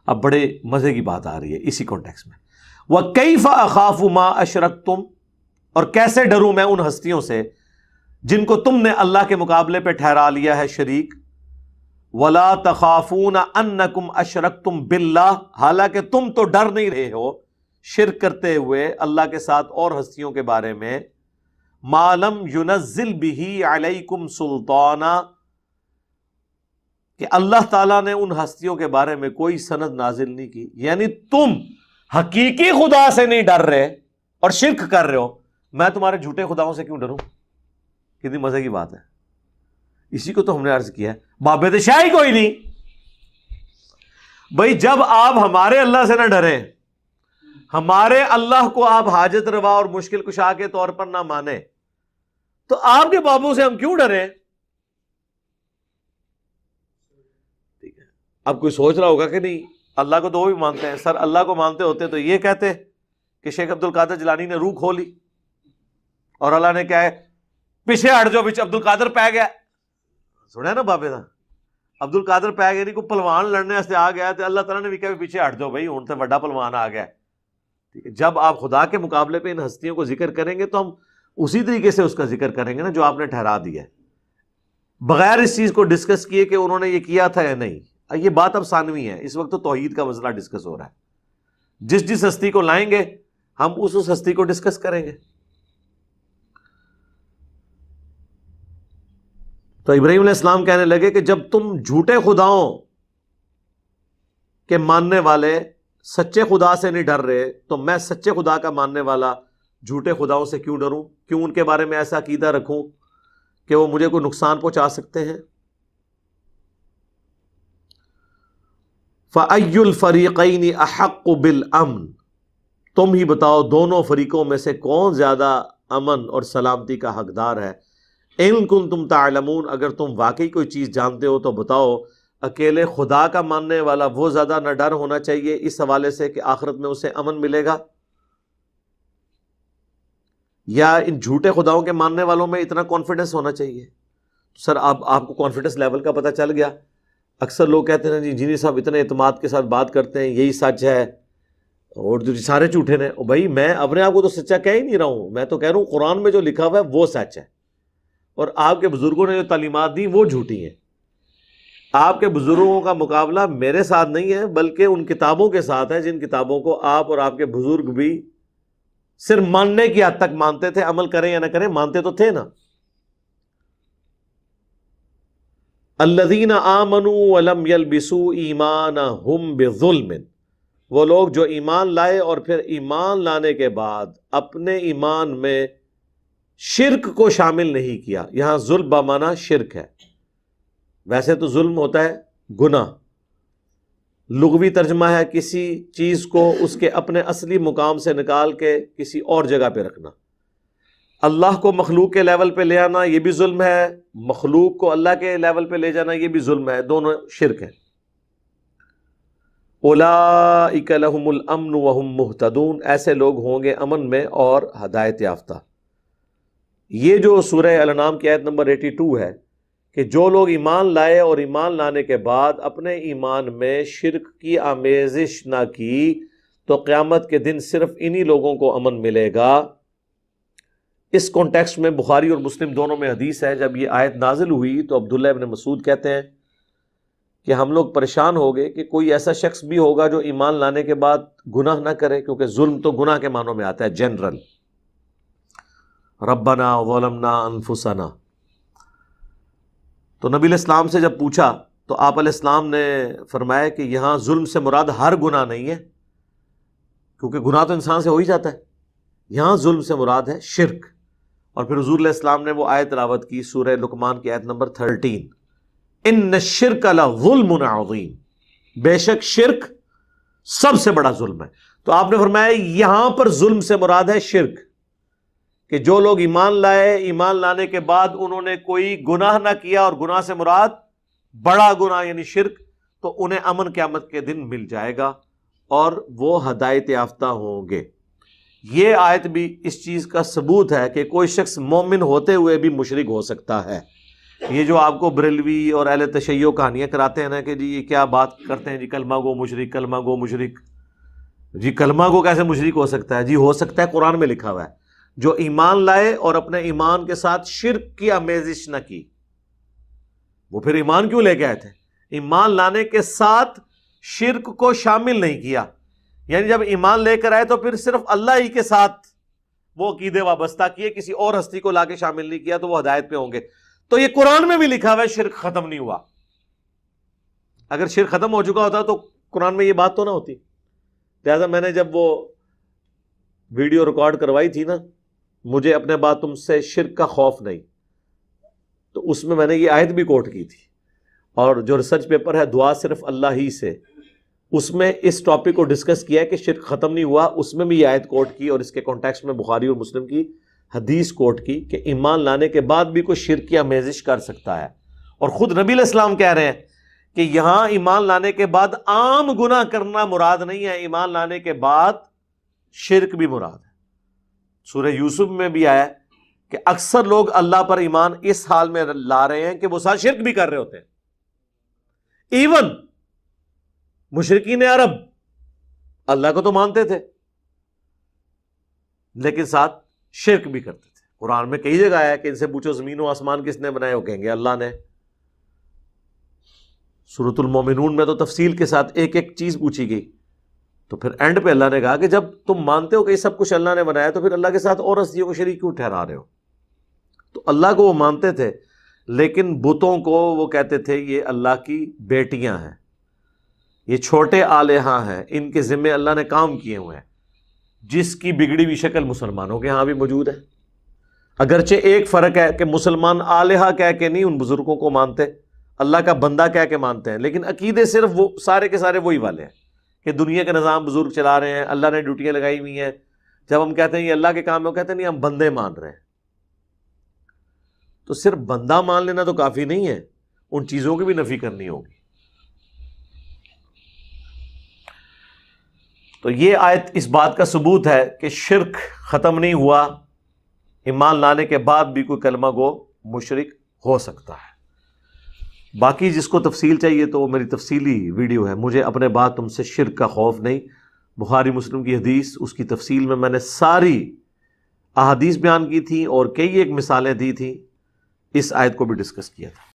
اب بڑے مزے کی بات آ رہی ہے اسی کانٹیکس میں. وَكَيْفَ أَخَافُ مَا أَشْرَكْتُمْ، اور کیسے ڈروں میں ان ہستیوں سے جن کو تم نے اللہ کے مقابلے پہ ٹھہرا لیا ہے شریک. وَلَا تَخَافُونَ أَنَّكُمْ أَشْرَكْتُمْ بِاللَّهِ، حالانکہ تم تو ڈر نہیں رہے ہو شرک کرتے ہوئے اللہ کے ساتھ اور ہستیوں کے بارے میں. مَا لَمْ يُنَزِّلْ بِهِ عَلَيْكُمْ سُلْطَانًا، کہ اللہ تعالیٰ نے ان ہستیوں کے بارے میں کوئی سند نازل نہیں کی. یعنی تم حقیقی خدا سے نہیں ڈر رہے اور شرک کر رہے ہو، میں تمہارے جھوٹے خداؤں سے کیوں ڈروں؟ کتنی مزے کی بات ہے. اسی کو تو ہم نے عرض کیا ہے معبود شاہی کوئی نہیں. بھائی جب آپ ہمارے اللہ سے نہ ڈریں، ہمارے اللہ کو آپ حاجت روا اور مشکل کشا کے طور پر نہ مانیں، تو آپ کے بابوں سے ہم کیوں ڈریں؟ ٹھیک ہے. اب کوئی سوچ رہا ہوگا کہ نہیں اللہ کو تو وہ بھی مانتے ہیں. سر اللہ کو مانتے ہوتے تو یہ کہتے کہ شیخ عبد القادر جیلانی نے روح کھولی اور اللہ نے کیا ہے پیچھے ہٹ جو پیچھے عبد القادر پہ گیا. سنا نا بابے دا عبد القادر پہ گیا نہیں کوئی پلوان لڑنے سے آ گیا تو اللہ تعالیٰ نے بھی کہا پیچھے ہٹ جاؤ بھائی ہوں تو بڑا پلوان آ گیا. ٹھیک ہے. جب آپ خدا کے مقابلے پہ ان ہستیوں کو ذکر کریں گے تو ہم اسی طریقے سے اس کا ذکر کریں گے نا جو آپ نے ٹھہرا دیا ہے، بغیر اس چیز کو ڈسکس کیے کہ انہوں نے یہ کیا تھا یا نہیں. یہ بات اب ثانوی ہے، اس وقت تو توحید کا مسئلہ ڈسکس ہو رہا ہے. جس ہستی کو لائیں گے ہم اس ہستی کو ڈسکس کریں گے. تو ابراہیم علیہ السلام کہنے لگے کہ جب تم جھوٹے خداؤں کے ماننے والے سچے خدا سے نہیں ڈر رہے تو میں سچے خدا کا ماننے والا جھوٹے خداؤں سے کیوں ڈروں؟ کیوں ان کے بارے میں ایسا عقیدہ رکھوں کہ وہ مجھے کوئی نقصان پہنچا سکتے ہیں؟ فَأَيُّ الْفَرِيقَيْنِ أَحَقُّ بِالْأَمْنِ، تم ہی بتاؤ دونوں فریقوں میں سے کون زیادہ امن اور سلامتی کا حقدار ہے. اِن كُنتُمْ تَعْلَمُونَ، اگر تم واقعی کوئی چیز جانتے ہو تو بتاؤ اکیلے خدا کا ماننے والا وہ زیادہ نہ ڈر ہونا چاہیے اس حوالے سے کہ آخرت میں اسے امن ملے گا، یا ان جھوٹے خداؤں کے ماننے والوں میں اتنا کانفیڈنس ہونا چاہیے؟ سر آپ کو کانفیڈنس لیول کا پتہ چل گیا. اکثر لوگ کہتے ہیں جی جنی صاحب اتنے اعتماد کے ساتھ بات کرتے ہیں یہی سچ ہے اور جو سارے جھوٹے ہیں. بھائی میں اپنے آپ کو تو سچا کہہ ہی نہیں رہا ہوں، میں تو کہہ رہا ہوں قرآن میں جو لکھا ہوا ہے وہ سچ ہے اور آپ کے بزرگوں نے جو تعلیمات دی وہ جھوٹی ہیں. آپ کے بزرگوں کا مقابلہ میرے ساتھ نہیں ہے بلکہ ان کتابوں کے ساتھ ہے جن کتابوں کو آپ اور آپ کے بزرگ بھی صرف ماننے کی حد تک مانتے تھے، عمل کریں یا نہ کریں مانتے تو تھے نا. الذین آمنوا ولم یلبسوا ایمانہم بظلم، وہ لوگ جو ایمان لائے اور پھر ایمان لانے کے بعد اپنے ایمان میں شرک کو شامل نہیں کیا. یہاں ظلم بمعنی شرک ہے، ویسے تو ظلم ہوتا ہے گناہ، لغوی ترجمہ ہے کسی چیز کو اس کے اپنے اصلی مقام سے نکال کے کسی اور جگہ پہ رکھنا. اللہ کو مخلوق کے لیول پہ لے آنا یہ بھی ظلم ہے، مخلوق کو اللہ کے لیول پہ لے جانا یہ بھی ظلم ہے، دونوں شرک ہیں. اولئک لہم الامن وہم مہتدون، ایسے لوگ ہوں گے امن میں اور ہدایت یافتہ. یہ جو سورہ الانعام کی آیت نمبر 82 ہے کہ جو لوگ ایمان لائے اور ایمان لانے کے بعد اپنے ایمان میں شرک کی آمیزش نہ کی تو قیامت کے دن صرف انہی لوگوں کو امن ملے گا. اس کانٹیکسٹ میں بخاری اور مسلم دونوں میں حدیث ہے، جب یہ آیت نازل ہوئی تو عبداللہ ابن مسعود کہتے ہیں کہ ہم لوگ پریشان ہو گئے کہ کوئی ایسا شخص بھی ہوگا جو ایمان لانے کے بعد گناہ نہ کرے، کیونکہ ظلم تو گناہ کے معنوں میں آتا ہے جنرل. ربنا ظلمنا انفسنا. تو نبی علیہ السلام سے جب پوچھا تو آپ علیہ السلام نے فرمایا کہ یہاں ظلم سے مراد ہر گناہ نہیں ہے، کیونکہ گناہ تو انسان سے ہو ہی جاتا ہے، یہاں ظلم سے مراد ہے شرک. اور پھر حضور علیہ السلام نے وہ آیت تلاوت کی سورہ لقمان کی آیت نمبر 13، ان الشرک لظلم عظیم، بے شک شرک سب سے بڑا ظلم ہے. تو آپ نے فرمایا یہاں پر ظلم سے مراد ہے شرک، کہ جو لوگ ایمان لائے ایمان لانے کے بعد انہوں نے کوئی گناہ نہ کیا اور گناہ سے مراد بڑا گناہ یعنی شرک، تو انہیں امن قیامت کے دن مل جائے گا اور وہ ہدایت یافتہ ہوں گے. یہ آیت بھی اس چیز کا ثبوت ہے کہ کوئی شخص مومن ہوتے ہوئے بھی مشرک ہو سکتا ہے. یہ جو آپ کو بریلوی اور اہل تشیع کہانیاں کراتے ہیں نا کہ جی یہ کیا بات کرتے ہیں جی کلمہ گو مشرک، کلمہ گو مشرک، جی کلمہ گو کیسے مشرک ہو سکتا ہے؟ جی ہو سکتا ہے، قرآن میں لکھا ہوا ہے، جو ایمان لائے اور اپنے ایمان کے ساتھ شرک کی آمیزش نہ کی۔ وہ پھر ایمان کیوں لے کے آئے تھے؟ ایمان لانے کے ساتھ شرک کو شامل نہیں کیا، یعنی جب ایمان لے کر آئے تو پھر صرف اللہ ہی کے ساتھ وہ عقیدے وابستہ کیے، کسی اور ہستی کو لا کے شامل نہیں کیا، تو وہ ہدایت پہ ہوں گے۔ تو یہ قرآن میں بھی لکھا ہوا ہے شرک ختم نہیں ہوا۔ اگر شرک ختم ہو چکا ہوتا تو قرآن میں یہ بات تو نہ ہوتی۔ لہٰذا میں نے جب وہ ویڈیو ریکارڈ کروائی تھی نا، مجھے اپنے بعد تم سے شرک کا خوف نہیں، تو اس میں نے یہ آیت بھی کوٹ کی تھی، اور جو ریسرچ پیپر ہے دعا صرف اللہ ہی سے، اس میں اس ٹاپک کو ڈسکس کیا ہے کہ شرک ختم نہیں ہوا، اس میں بھی یہ آیت کوٹ کی، اور اس کے کانٹیکسٹ میں بخاری اور مسلم کی حدیث کوٹ کی کہ ایمان لانے کے بعد بھی کوئی شرک کی آمیزش کر سکتا ہے۔ اور خود نبی علیہ السلام کہہ رہے ہیں کہ یہاں ایمان لانے کے بعد عام گناہ کرنا مراد نہیں ہے، ایمان لانے کے بعد شرک بھی مراد ہے۔ سورہ یوسف میں بھی آیا کہ اکثر لوگ اللہ پر ایمان اس حال میں لا رہے ہیں کہ وہ ساتھ شرک بھی کر رہے ہوتے ہیں۔ ایون مشرکین عرب اللہ کو تو مانتے تھے لیکن ساتھ شرک بھی کرتے تھے۔ قرآن میں کئی جگہ آیا کہ ان سے پوچھو زمین و آسمان کس نے بنائے، وہ کہیں گے اللہ نے۔ سورۃ المومنون میں تو تفصیل کے ساتھ ایک ایک چیز پوچھی گئی، تو پھر اینڈ پہ اللہ نے کہا کہ جب تم مانتے ہو کہ یہ سب کچھ اللہ نے بنایا تو پھر اللہ کے ساتھ اور ہستیوں کو شریک کیوں ٹھہرا رہے ہو؟ تو اللہ کو وہ مانتے تھے، لیکن بتوں کو وہ کہتے تھے یہ اللہ کی بیٹیاں ہیں، یہ چھوٹے آلہہ ہیں، ان کے ذمے اللہ نے کام کیے ہوئے ہیں، جس کی بگڑی ہوئی شکل مسلمانوں کے ہاں بھی موجود ہے۔ اگرچہ ایک فرق ہے کہ مسلمان آلہہ کہہ کے نہیں ان بزرگوں کو مانتے، اللہ کا بندہ کہہ کے مانتے ہیں، لیکن عقیدے صرف وہ سارے کے سارے وہی والے ہیں کہ دنیا کا نظام بزرگ چلا رہے ہیں، اللہ نے ڈیوٹیاں لگائی ہوئی ہیں۔ جب ہم کہتے ہیں یہ اللہ کے کام ہے، وہ کہتے ہیں نہیں ہم بندے مان رہے ہیں۔ تو صرف بندہ مان لینا تو کافی نہیں ہے، ان چیزوں کی بھی نفی کرنی ہوگی۔ تو یہ آیت اس بات کا ثبوت ہے کہ شرک ختم نہیں ہوا، ایمان لانے کے بعد بھی کوئی کلمہ گو مشرک ہو سکتا ہے۔ باقی جس کو تفصیل چاہیے تو وہ میری تفصیلی ویڈیو ہے، مجھے اپنے بعد تم سے شرک کا خوف نہیں، بخاری مسلم کی حدیث، اس کی تفصیل میں نے ساری احادیث بیان کی تھی اور کئی ایک مثالیں دی تھیں، اس آیت کو بھی ڈسکس کیا تھا۔